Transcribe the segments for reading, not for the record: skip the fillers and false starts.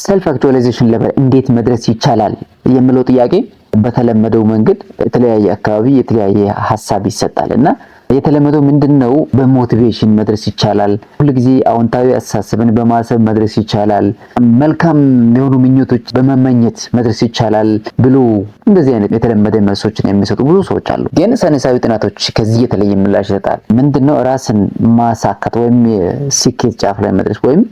ሰልፍ አክቹዋላይዜሽን ሌቨል እንዴት መድረስ ይቻላል የሚለው ጥያቄ በተለመደው መንገድ የተለያየ አካባቢ የተለያየ ሐሳብ ይሰጣልና የተለመደው ምንድነው በሞቲቬሽን መድረስ ይቻላል ሁሉ ጊዜ አዎንታዊ አስተሳሰብን በማሰብ መድረስ ይቻላል መልካም የሆኑ ምኞቶች በመመኘት መድረስ ይቻላል ብሎ እንደዚህ አይነት የተለመደ መልሶችን የሚሰጡ ብዙ ሰዎች አሉ ግን ሳይንሳዊ ጥናቶች ከዚህ የተለየ ምላሽ ይሰጣል ምንድነው ራስን ማሳካት ወይም ስኬት ጫፍ ላይ መድረስ ወይም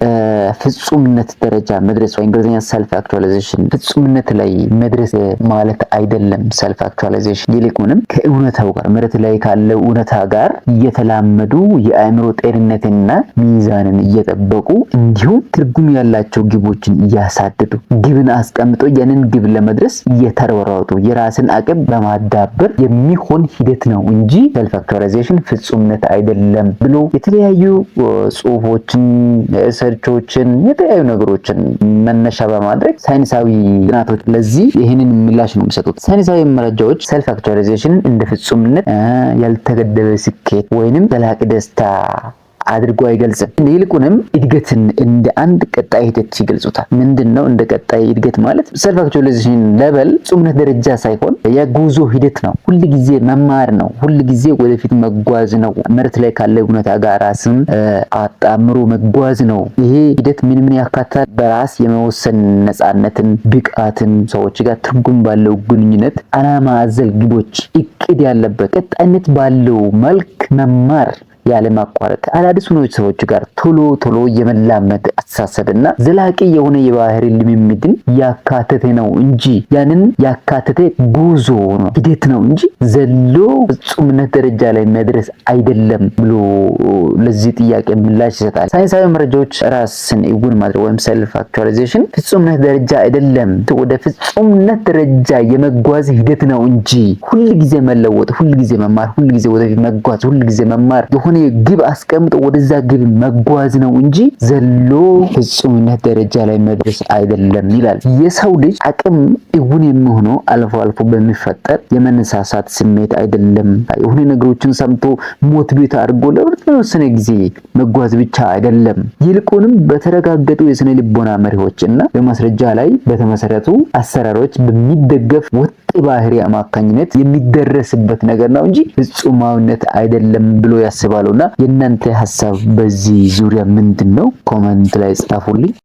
ፍጹምነት ደረጃ መድረስ ወይ እንግሊዝኛ ሰልፍ አክቹዋላይዜሽን ፍጹምነት ላይ መድረስ ማለት አይደለም ሰልፍ አክቹዋላይዜሽን ይልቁንም ከእውነታው ጋር መሬት ላይ ካለው እውነታ ጋር እየተላመዱ የአእምሮ ጤንነትና ሚዛንን እየጠበቁ እንዲሁም ትርጉም ያላቸው ግቦችን እያሳደዱ ግብን አስቀምጦ ያንን ግብ ለመድረስ እየተሯሯጡ የራስን አቅም በማዳበር የሚሆን ሂደት ነው እንጂ ሰልፍ አክቹዋላይዜሽን ፍጹምነት አይደለም ብሎ የተለያዩ ጽሁፎችን ሪሰርቾችን የተለያዩ ነገሮችን መነሻ በማድረግ ሳይንሳዊ ጥናቶች ለዚህ ይሄንን ምላሽ ነው የሚሰጡት ሳይንሳዊ መረጃዎች ሰልፍ አክቹዋላይዜሽን እንደ ፍጹምነት ያልተገደበ ስኬት ወይንም ዘላቂ ደስታ አድርጎ አይገልጽም ይልቁንም እድገትን እንደ አንድ ቀጣይ ሂደት ይገልጹታል ምንድነው እንደ ቀጣይ እድገት ማለት ሰልፍ አክቹዋላይዜሽን ሌቨል ፍጹምነት ደረጃ ሳይሆን የጉዞ ሂደት ነው ሁሉ ጊዜ መማር ነው ሁሉ ጊዜ ወደፊት መጓዝ ነው መሬት ላይ ካለ እውነታ ጋር ራስን አጣምሮ መጓዝ ነው ይሄ ሂደት ምን ያካትታል በራስ የመወሰን ነፃነትን ብቃትን ሰዎች ጋር ትርጉም ባለው ግንኙነት አላማ አዘል ግቦች እቅድ ያለበት ቀጣይነት ባለው መልክ መማር ያለማቋረጥ አዳዲስ ሰዎች ጋር ቶሎ የመላመድ አስተሳሰብና ዘላቂ የሆነ የባህሪ ልምምድን ያካተተ ነው እንጂ ያንን ያካተተ ጉዞ ነው ሂደት ነው እንጂ ዘሎ ፍጹምነት ደረጃ ላይ መድረስ አይደለም ብሎ ለዚህ ጥያቄ ምላሽ ይሰጣል ሳይንሳዊ መረጃዎች ራስን እውን ማድረግ ወይም ሰልፍ አክቹዋላይዜሽን ፍጹምነት ደረጃ አይደለም ወደ ፍጹምነት ደረጃ የመጓዝ ሂደት ነው እንጂ ሁሉ ጊዜ መለወጥ ሁሉ ጊዜ መማር ሁሉ ጊዜ ወደፊት መጓዝ ሁሉ ጊዜ መማር የሆነ ግብ አስቀምጦ ወደዛ ግብ መጓዝ ነው እንጂ ዘሎ ፍጹምነት ደረጃ ላይ መድረስ አይደለም ይላል የሰው ልጅ አቅም እውን የሚሆነው አልፎ በሚፈጠር የመነሳሳት ስሜት አይደለም የሆነ ነገሮችን ሰምቶ ሞቲቬት አድርጎ ለወሰነ ጊዜ መጓዝ ብቻ አይደለም ይልቁንም በተረጋገጡ የስነ ልቦና መሪዎችና በማስረጃ ላይ በተመሰረቱ አሰራሮች በሚደገፍ ወጥ ባህሪ አማካኝነት የሚደረስበት ነገር ነው እንጂ ፍጹማዊነት አይደለም ብሎ ያስባሉና የእናንተ ሐሳብ በዚህ ዙሪያ ምንድነው ኮሜንት ላይ ጻፉልኝ